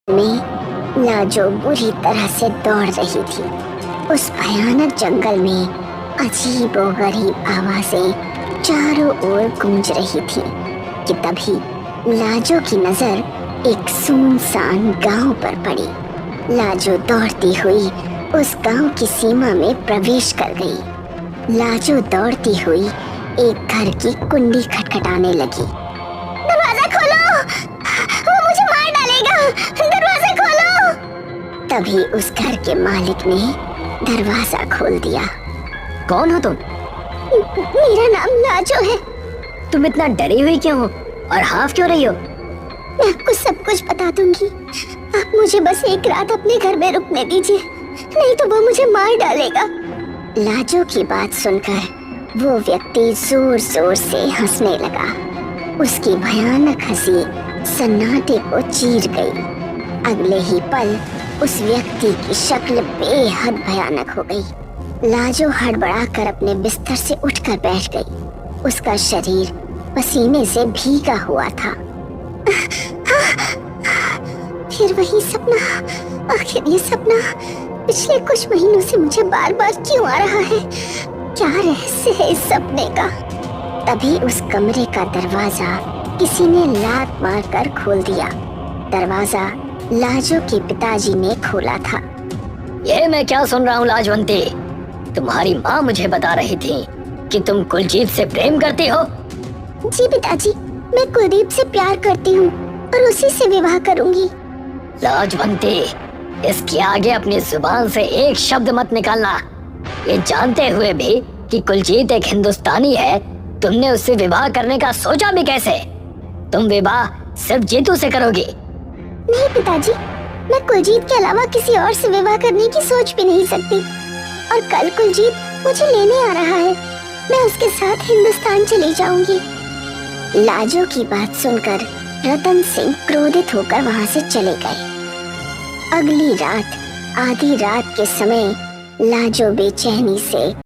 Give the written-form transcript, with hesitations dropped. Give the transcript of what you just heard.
में लाजो बुरी तरह से दौड़ रही थी। उस भयानक जंगल में अजीबोगरीब आवाजें चारों ओर गूंज रही थी कि तभी लाजो की नजर एक सुनसान गांव पर पड़ी। लाजो दौड़ती हुई उस गांव की सीमा में प्रवेश कर गई। लाजो दौड़ती हुई एक घर की कुंडी खटखटाने लगी। दरवाजा खोलो, वो मुझे मार डालेगा, दरवाजा खोलो। तभी उस घर के मालिक ने दरवाजा खोल दिया। कौन हो तुम? मेरा नाम लाजो है। तुम इतना डरी हुई क्यों हो और हाफ क्यों रही हो? मैं आपको सब कुछ बता दूंगी। आप मुझे बस एक रात अपने घर में रुकने दीजिए, नहीं तो वो मुझे मार डालेगा। लाजो की बात सुनकर वो व्यक्ति जोर जोर से हंसने लगा। उसकी भयानक हंसी सन्नाटे को चीर गई। अगले ही पल उस व्यक्ति की शक्ल बेहद भयानक हो गई। लाजो हड़बड़ाकर अपने बिस्तर से उठकर बैठ गई। उसका शरीर पसीने से भीगा हुआ था। फिर वही सपना, आखिर ये सपना पिछले कुछ महीनों से मुझे बार बार क्यों आ रहा है? क्या रहस्य है इस सपने का? तभी उस कमरे का दरवाजा किसी ने लात मारकर खोल दिया। दरवाजा लाजो के पिताजी ने खोला था। ये मैं क्या सुन रहा हूँ लाजवंती? तुम्हारी माँ मुझे बता रही थी कि तुम कुलजीत से प्रेम करती हो। जी पिताजी, मैं कुलदीप से प्यार करती हूँ और उसी से विवाह करूंगी। लाजवंती, इसके आगे अपनी जुबान से एक शब्द मत निकालना। ये जानते हुए भी कि कुलजीत एक हिंदुस्तानी है, तुमने उससे विवाह करने का सोचा भी कैसे? तुम विवाह सिर्फ जीतू से करोगी। नहीं पिताजी, मैं कुलजीत के अलावा किसी और से विवाह करने की सोच भी नहीं सकती। और कल कुलजीत मुझे लेने आ रहा है, मैं उसके साथ हिंदुस्तान चली जाऊंगी। लाजो की बात सुनकर रतन सिंह क्रोधित होकर वहां से चले गए। अगली रात आधी रात के समय लाजो बेचैनी से